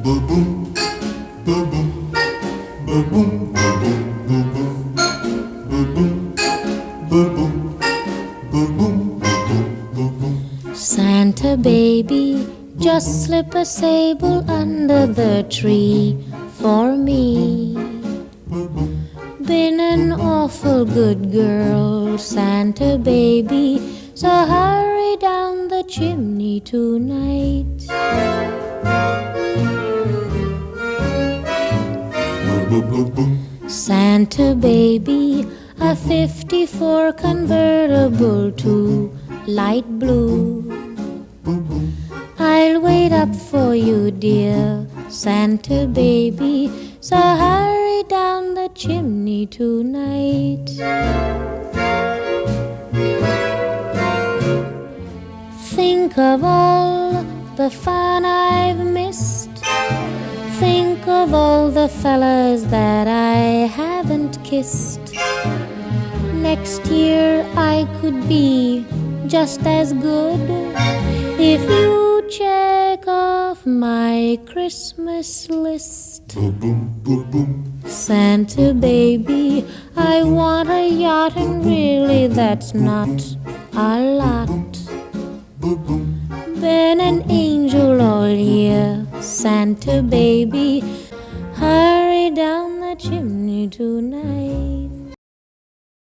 Boom, boom, boom, boom, boom, boom, boom, boom. Santa baby, just slip a sable under the tree for me. Been an awful good girl, Santa baby, so hurry down the chimney tonight. Santa baby, a 54 convertible to light blue. I'll wait up for you, dear Santa baby, so hurry down the chimney tonight. Think of all the fun I've missed. Think of all the fellas that I haven't kissed. Next year I could be just as good if you check off my Christmas list. Santa baby, I want a yacht, and really that's not a lot. Been an angel all year, Santa baby, hurry down the chimney tonight.